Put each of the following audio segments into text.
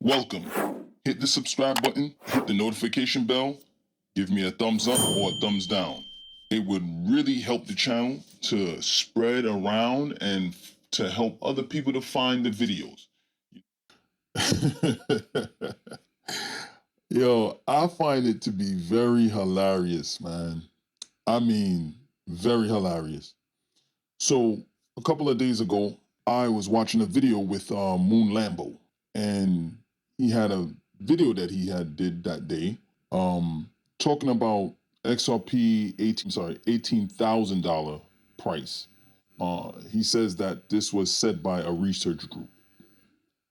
Welcome. Hit the subscribe button, hit the notification bell, give me a thumbs up or a thumbs down. It would really help the channel to spread around and to help other people to find the videos. Yo, I find it to be very hilarious, man. I mean, very hilarious. So a couple of days ago, I was watching a video with Moon Lambo, and he had a video that he had did that day, talking about XRP $18,000 price. He says that this was set by a research group.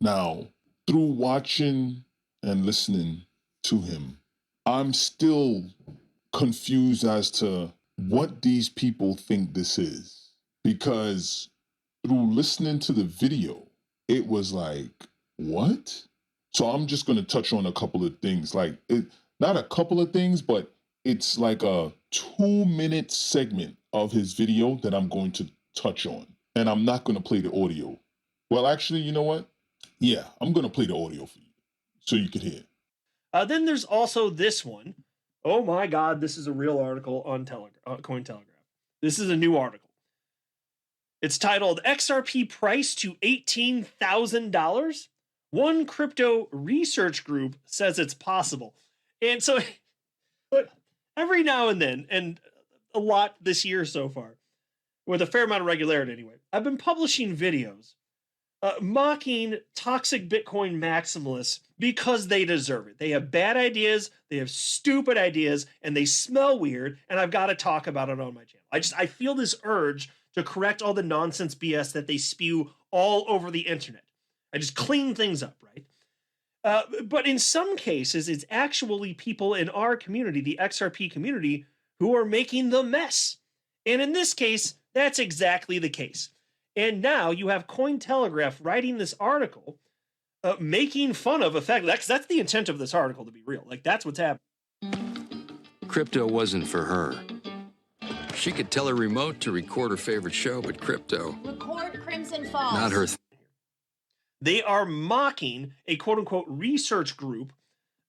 Now, through watching and listening to him, I'm still confused as to what these people think this is. Because through listening to the video, it was like, what? So I'm just going to touch on a couple of things. Not a couple of things, but it's like a 2-minute segment of his video that I'm going to touch on. And I'm not going to play the audio. Well, actually, you know what? Yeah, I'm going to play the audio for you so you can hear. Then there's also this one. Oh my God, this is a real article on Cointelegraph. This is a new article. It's titled XRP price to $18,000. One crypto research group says it's possible. And so every now and then, and a lot this year so far, with a fair amount of regularity anyway, I've been publishing videos mocking toxic Bitcoin maximalists because they deserve it. They have bad ideas, they have stupid ideas, and they smell weird, and I've got to talk about it on my channel. I feel this urge to correct all the nonsense BS that they spew all over the internet. I just clean things up, right? But in some cases, it's actually people in our community, the XRP community, who are making the mess. And in this case, that's exactly the case. And now you have Cointelegraph writing this article, making fun of that's the intent of this article, to be real. Like, that's what's happening. Crypto wasn't for her. She could tell her remote to record her favorite show, but crypto... Record Crimson Falls. Not her They are mocking a quote-unquote research group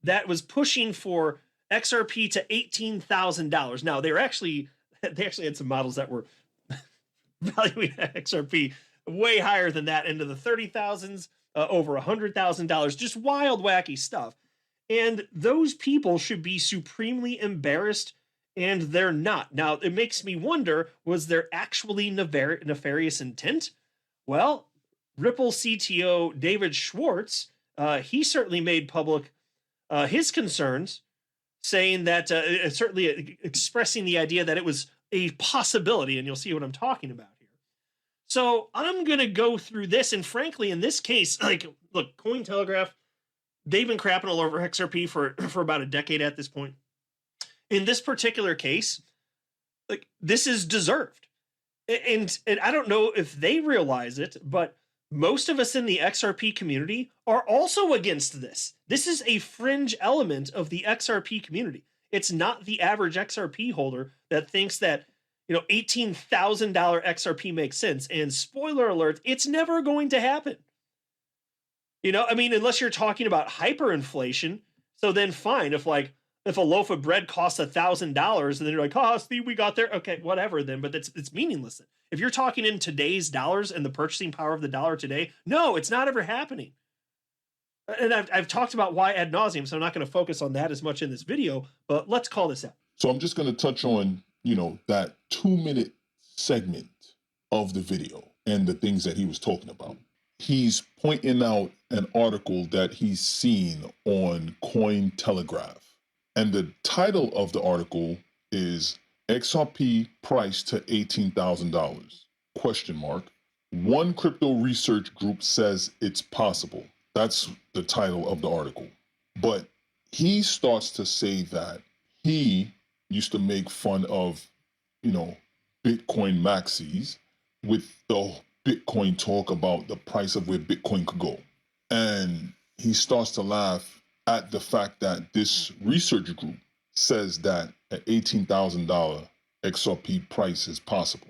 that was pushing for XRP to $18,000. Now, they actually had some models that were valuing XRP way higher than that, into the 30,000s, over $100,000, just wild, wacky stuff. And those people should be supremely embarrassed, and they're not. Now, it makes me wonder, was there actually nefarious intent? Well, Ripple CTO David Schwartz, he certainly made public his concerns, saying that, certainly expressing the idea that it was a possibility, and you'll see what I'm talking about here. So I'm going to go through this, and frankly, in this case, like, look, Cointelegraph, they've been crapping all over XRP for about a decade at this point. In this particular case, like, this is deserved. And I don't know if they realize it, but most of us in the XRP community are also against this. This is a fringe element of the XRP community. It's not the average XRP holder that thinks that, $18,000 XRP makes sense. And spoiler alert, it's never going to happen. Unless you're talking about hyperinflation. So then fine, if a loaf of bread costs $1,000 and then you're like, oh, see, we got there. Okay, whatever then, but it's meaningless. If you're talking in today's dollars and the purchasing power of the dollar today, no, it's not ever happening. And I've talked about why ad nauseum, so I'm not going to focus on that as much in this video, but let's call this out. So I'm just going to touch on, that 2-minute segment of the video and the things that he was talking about. He's pointing out an article that he's seen on Cointelegraph. And the title of the article is XRP price to $18,000, question mark. One crypto research group says it's possible. That's the title of the article. But he starts to say that he used to make fun of, Bitcoin maxis with the Bitcoin talk about the price of where Bitcoin could go. And he starts to laugh at the fact that this research group says that an $18,000 XRP price is possible.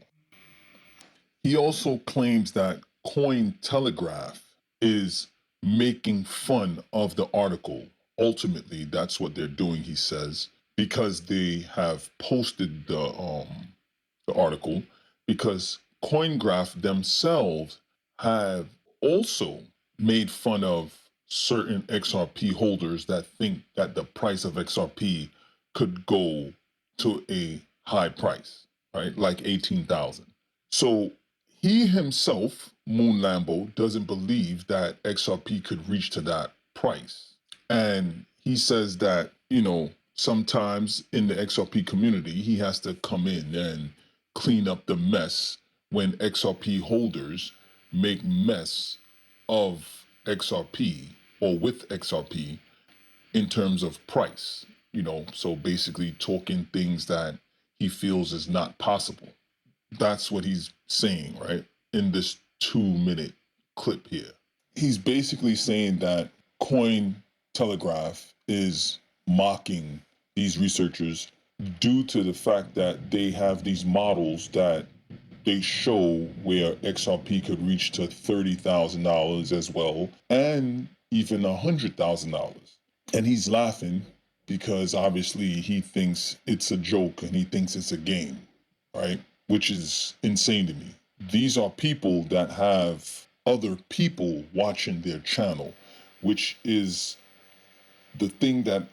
He also claims that Cointelegraph is making fun of the article. Ultimately, that's what they're doing, he says, because they have posted the article, because CoinGraph themselves have also made fun of certain XRP holders that think that the price of XRP could go to a high price, right? Like 18,000. So he himself, Moon Lambo, doesn't believe that XRP could reach to that price. And he says that, sometimes in the XRP community, he has to come in and clean up the mess when XRP holders make mess of XRP or with XRP in terms of price, so basically talking things that he feels is not possible. That's what he's saying, right? In this 2-minute clip here. He's basically saying that Coin Telegraph is mocking these researchers due to the fact that they have these models that they show where XRP could reach to $30,000 as well, and even $100,000. And he's laughing because obviously he thinks it's a joke and he thinks it's a game, right? Which is insane to me. These are people that have other people watching their channel, which is the thing that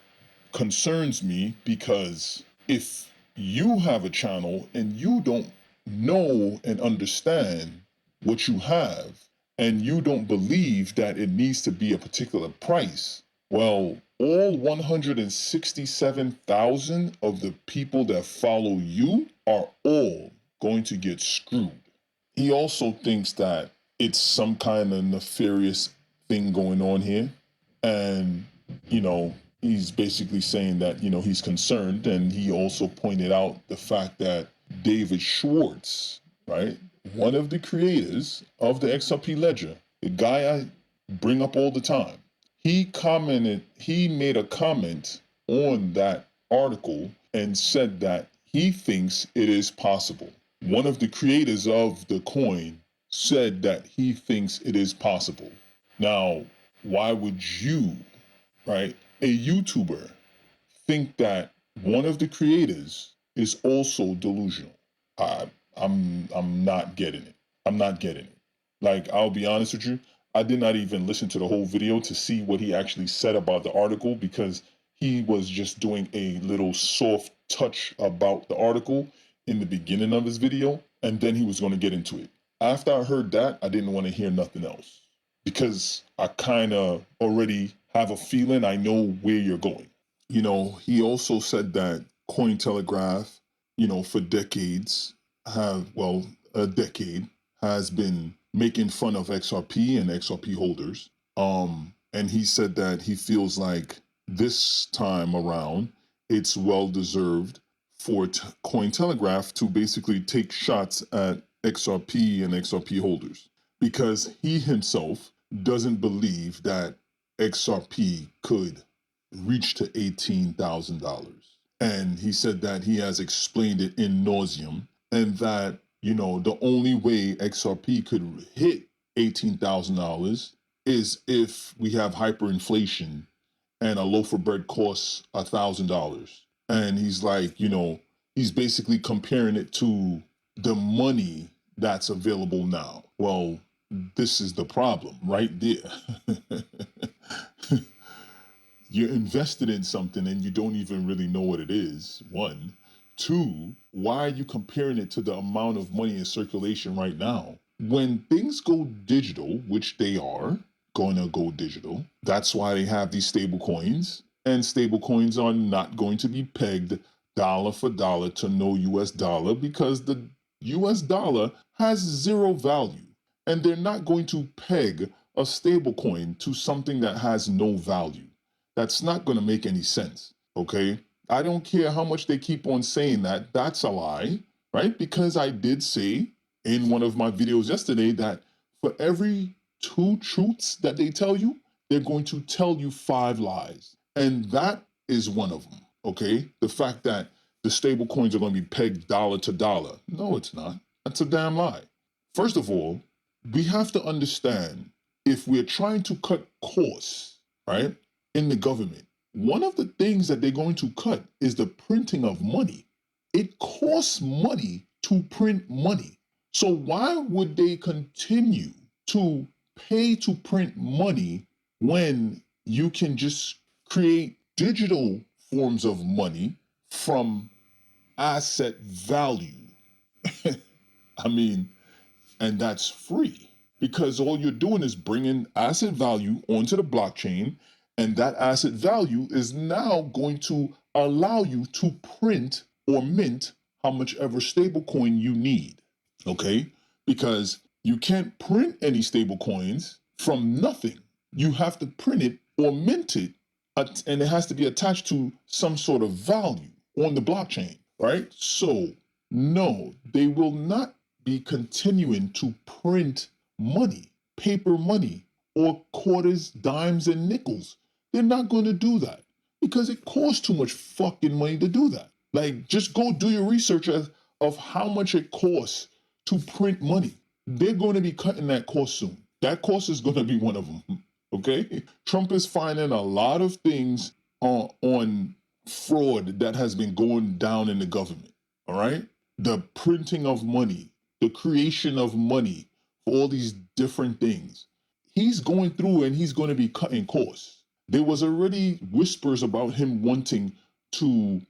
concerns me, because if you have a channel and you don't know and understand what you have, and you don't believe that it needs to be a particular price, well, all 167,000 of the people that follow you are all going to get screwed. He also thinks that it's some kind of nefarious thing going on here. And, he's basically saying that, he's concerned. And he also pointed out the fact that David Schwartz, right, one of the creators of the XRP ledger, the guy I bring up all the time, he made a comment on that article and said that he thinks it is possible. One of the creators of the coin said that he thinks it is possible. Now, why would you, right, a YouTuber, think that one of the creators is also delusional? I'm not getting it. I'm not getting it. Like, I'll be honest with you, I did not even listen to the whole video to see what he actually said about the article, because he was just doing a little soft touch about the article in the beginning of his video, and then he was going to get into it. After I heard that, I didn't want to hear nothing else, because I kind of already have a feeling I know where you're going. He also said that Cointelegraph, for decades a decade has been making fun of XRP and XRP holders. And he said that he feels like this time around, it's well deserved for Cointelegraph to basically take shots at XRP and XRP holders, because he himself doesn't believe that XRP could reach to $18,000. And he said that he has explained it in nauseum, and that, the only way XRP could hit $18,000 is if we have hyperinflation and a loaf of bread costs $1,000. And he's like, he's basically comparing it to the money that's available now. Well, this is the problem right there. You're invested in something and you don't even really know what it is, one. Two, why are you comparing it to the amount of money in circulation right now? When things go digital, which they are going to go digital, that's why they have these stable coins. And stable coins are not going to be pegged dollar for dollar to no US dollar, because the US dollar has zero value. And they're not going to peg a stable coin to something that has no value. That's not going to make any sense, okay? I don't care how much they keep on saying that. That's a lie, right? Because I did say in one of my videos yesterday that for every 2 truths that they tell you, they're going to tell you 5 lies. And that is one of them, okay? The fact that the stable coins are going to be pegged dollar to dollar. No, it's not. That's a damn lie. First of all, we have to understand, if we're trying to cut costs, right, in the government, one of the things that they're going to cut is the printing of money. It costs money to print money. So why would they continue to pay to print money when you can just create digital forms of money from asset value? I mean, and that's free, because all you're doing is bringing asset value onto the blockchain, and that asset value is now going to allow you to print or mint how much ever stable coin you need. Okay? Because you can't print any stable coins from nothing. You have to print it or mint it, and it has to be attached to some sort of value on the blockchain, right? So, no, they will not be continuing to print money, paper money, or quarters, dimes, and nickels. They're not going to do that because it costs too much fucking money to do that. Like, just go do your research of how much it costs to print money. They're going to be cutting that cost soon. That cost is going to be one of them. Okay? Trump is finding a lot of things on fraud that has been going down in the government. All right? The printing of money, the creation of money for all these different things. He's going through and he's going to be cutting costs. There was already whispers about him wanting to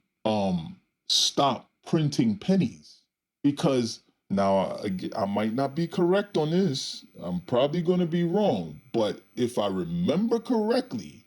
stop printing pennies, because now I might not be correct on this. I'm probably going to be wrong, but if I remember correctly,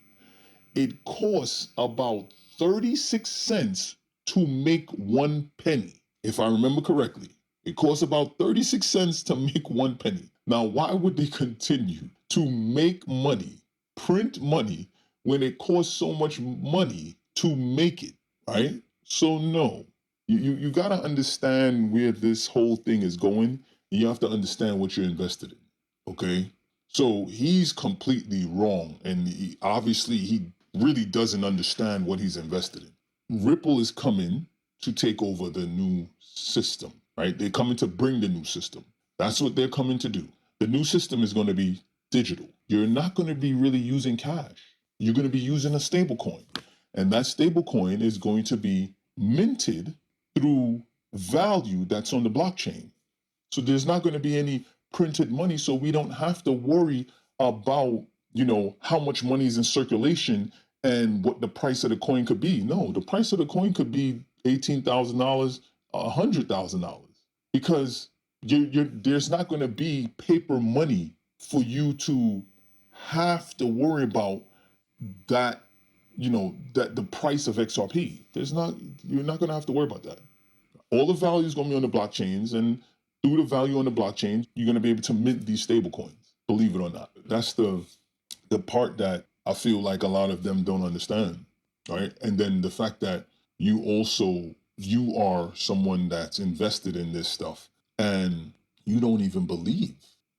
it costs about 36 cents to make 1 penny. If I remember correctly, it costs about 36 cents to make 1 penny. Now, why would they continue to make money, print money, when it costs so much money to make it, right? So no, you got to understand where this whole thing is going. You have to understand what you're invested in, okay? So he's completely wrong, and obviously he really doesn't understand what he's invested in. Ripple is coming to take over the new system, right? They're coming to bring the new system. That's what they're coming to do. The new system is going to be digital. You're not going to be really using cash. You're going to be using a stable coin. And that stable coin is going to be minted through value that's on the blockchain. So there's not going to be any printed money, so we don't have to worry about, how much money is in circulation and what the price of the coin could be. No, the price of the coin could be $18,000, $100,000, because there's not going to be paper money for you to have to worry about that, that the price of XRP. You're not going to have to worry about that. All the value is going to be on the blockchains, and through the value on the blockchain, you're going to be able to mint these stable coins, believe it or not. That's the part that I feel like a lot of them don't understand, right? And then the fact that you are someone that's invested in this stuff, and you don't even believe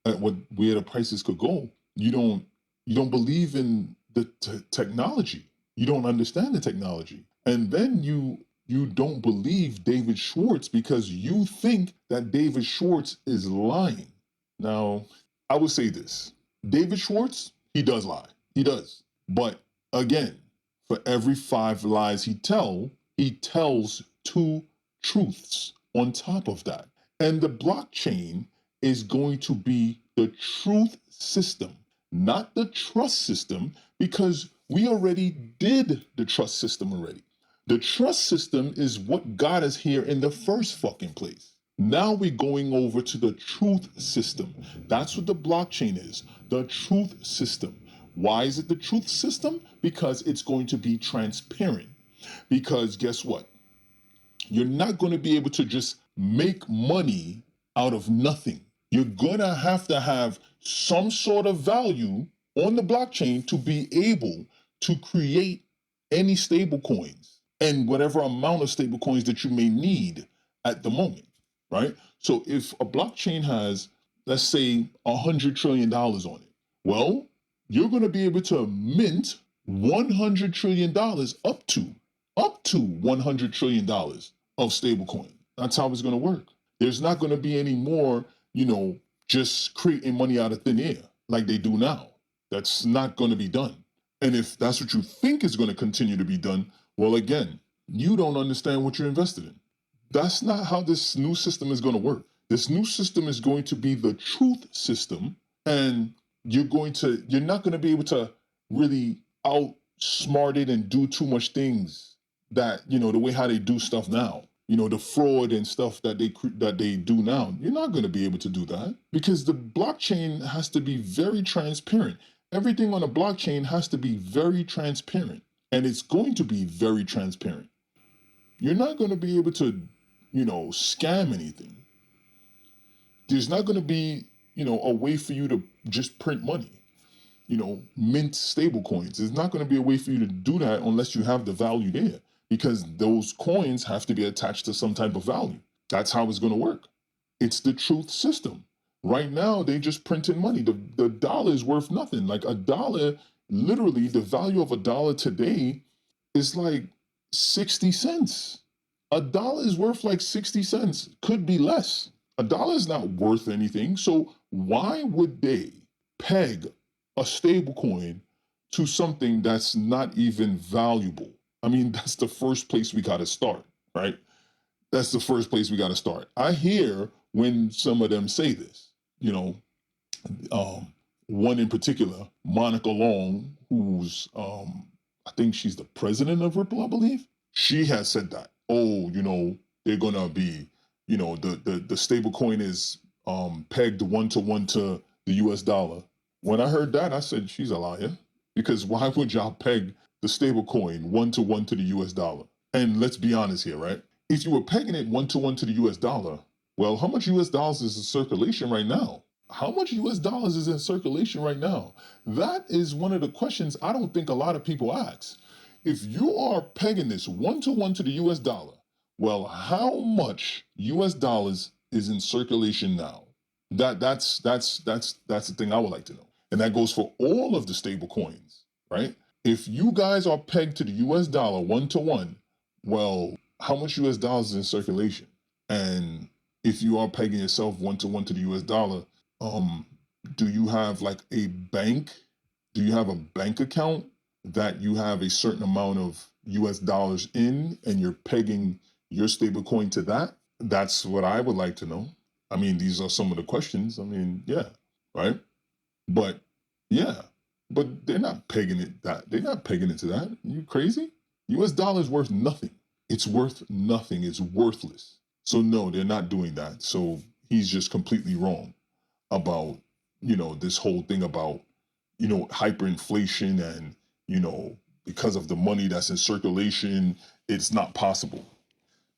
at where the prices could go. You don't believe in the technology. You don't understand the technology. And then you don't believe David Schwartz because you think that David Schwartz is lying. Now, I would say this. David Schwartz, he does lie. He does. But again, for every 5 lies he tells 2 truths on top of that. And the blockchain is going to be the truth system, not the trust system, because we already did the trust system already. The trust system is what got us here in the first fucking place. Now we're going over to the truth system. That's what the blockchain is, the truth system. Why is it the truth system? Because it's going to be transparent. Because guess what? You're not going to be able to just make money out of nothing. You're going to have some sort of value on the blockchain to be able to create any stable coins and whatever amount of stable coins that you may need at the moment, right? So if a blockchain has, let's say, $100 trillion on it, well, you're going to be able to mint $100 trillion up to $100 trillion of stablecoin. That's how it's going to work. There's not going to be any more, just creating money out of thin air. like they do now. That's not going to be done. And if that's what you think is going to continue to be done, well, again, you don't understand what you're invested in. That's not how this new system is going to work. This new system is going to be the truth system, and you're not going to be able to really outsmart it and do too much things that, the way how they do stuff now. The fraud and stuff that they do now. You're not going to be able to do that because the blockchain has to be very transparent. Everything on a blockchain has to be very transparent, and it's going to be very transparent. You're not going to be able to, scam anything. There's not going to be, a way for you to just print money, mint stable coins. There's not going to be a way for you to do that unless you have the value there, because those coins have to be attached to some type of value. That's how it's going to work. It's the truth system. Right now, they just printing money. The dollar is worth nothing. Like a dollar, literally, the value of a dollar today is like 60 cents. A dollar is worth like 60 cents. Could be less. A dollar is not worth anything. So why would they peg a stable coin to something that's not even valuable? I mean, that's the first place we got to start, right? That's the first place we got to start. I hear when some of them say this, one in particular, Monica Long, who's, I think she's the president of Ripple, I believe. She has said that, they're going to be, the stable coin is pegged 1-to-1 to the US dollar. When I heard that, I said, she's a liar. Because why would y'all peg the stable coin 1-to-1 to the US dollar? And let's be honest here, right? If you were pegging it 1-to-1 to the US dollar, well, how much US dollars is in circulation right now? How much US dollars is in circulation right now? That is one of the questions I don't think a lot of people ask. If you are pegging this 1-to-1 to the US dollar, well, how much US dollars is in circulation now? That's the thing I would like to know. And that goes for all of the stable coins, right? If you guys are pegged to the US dollar 1-to-1, well, how much US dollars is in circulation? And if you are pegging yourself 1-to-1 to the US dollar, do you have like a bank? Do you have a bank account that you have a certain amount of US dollars in and you're pegging your stable coin to that? That's what I would like to know. I mean, these are some of the questions. I mean, yeah, right? But they're not pegging it that. They're not pegging it to that. Are you crazy? US dollar is worth nothing. It's worth nothing. It's worthless. So no, they're not doing that. So he's just completely wrong about, this whole thing about, hyperinflation and, because of the money that's in circulation, it's not possible.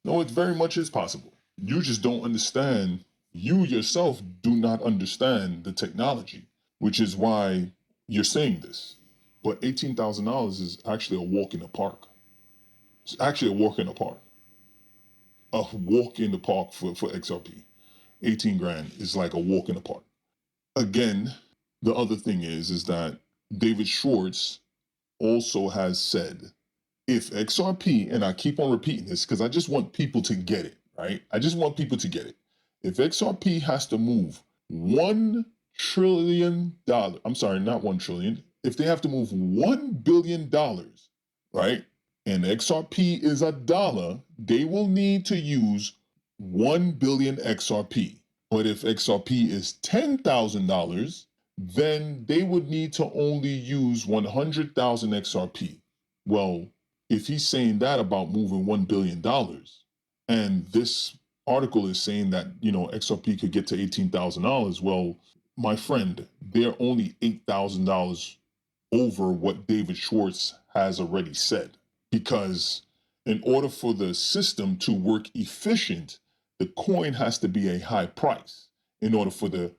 No, it very much is possible. You just don't understand. You yourself do not understand the technology, which is why you're saying this. But $18,000 is actually a walk in the park. It's actually a walk in the park. A walk in the park for XRP. 18 grand is like a walk in the park. Again, the other thing is that David Schwartz also has said, if XRP, and I keep on repeating this because I just want people to get it, right? I just want people to get it. If XRP has to move $1 trillion, I'm sorry, not 1 trillion, if they have to move $1 billion, right? And XRP is $1, they will need to use 1 billion XRP. But if XRP is $10,000, then they would need to only use 100,000 XRP. Well, if he's saying that about moving $1 billion, and this article is saying that, XRP could get to $18,000, well, my friend, they're only $8,000 over what David Schwartz has already said. Because in order for the system to work efficient, the coin has to be a high price. In order for the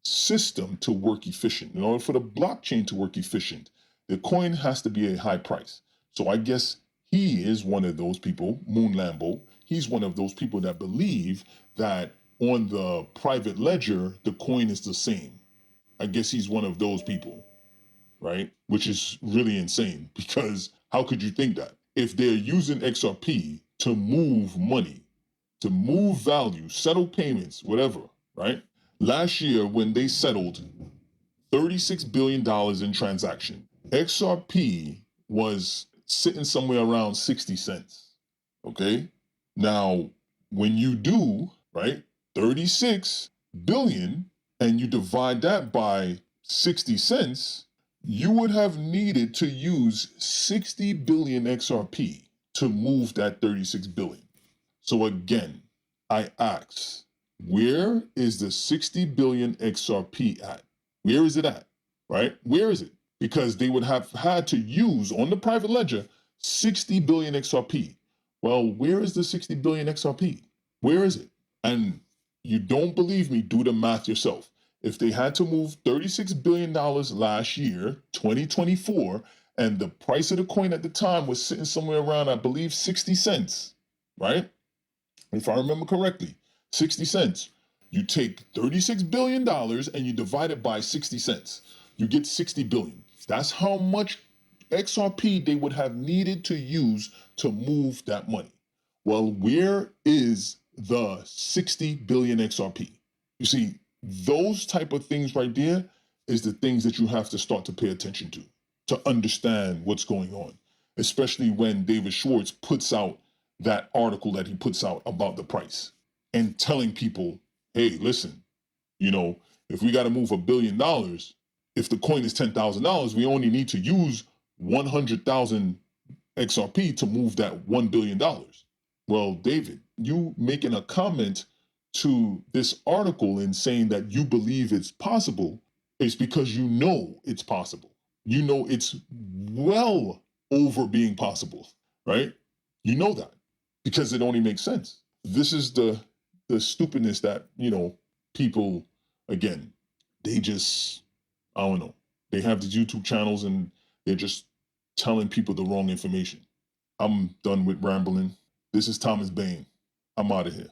system to work efficient, in order for the blockchain to work efficient, the coin has to be a high price. So I guess he is one of those people, Moon Lambo, he's one of those people that believe that on the private ledger, the coin is the same. I guess he's one of those people, right? Which is really insane, because how could you think that? If they're using XRP to move money, to move value, settle payments, whatever, right? Last year, when they settled $36 billion in transaction. XRP was sitting somewhere around 60 cents. Okay? Now, when you do, right, 36 billion and you divide that by 60 cents, you would have needed to use 60 billion XRP to move that 36 billion. So again, I ask, where is the 60 billion XRP at? Where is it at? Right? Where is it? Because they would have had to use on the private ledger 60 billion XRP. Well, where is the 60 billion XRP? Where is it? And you don't believe me, do the math yourself. If they had to move $36 billion last year, 2024, and the price of the coin at the time was sitting somewhere around, I believe, 60 cents, right? If I remember correctly, 60 cents. You take $36 billion and you divide it by 60 cents. You get 60 billion. That's how much XRP they would have needed to use to move that money. Well, where is the 60 billion XRP? You see, those type of things right there is the things that you have to start to pay attention to understand what's going on, especially when David Schwartz puts out that article that he puts out about the price and telling people, hey, listen, you know, if we got to move $1 billion, if the coin is $10,000, we only need to use 100,000 XRP to move that $1 billion. Well, David, you making a comment to this article and saying that you believe it's possible is because you know it's possible. You know it's well over being possible, right? You know that because it only makes sense. This is the stupidness that, you know, people, again, they just, I don't know. They have these YouTube channels and they're just telling people the wrong information. I'm done with rambling. This is Thomas Bain. I'm out of here.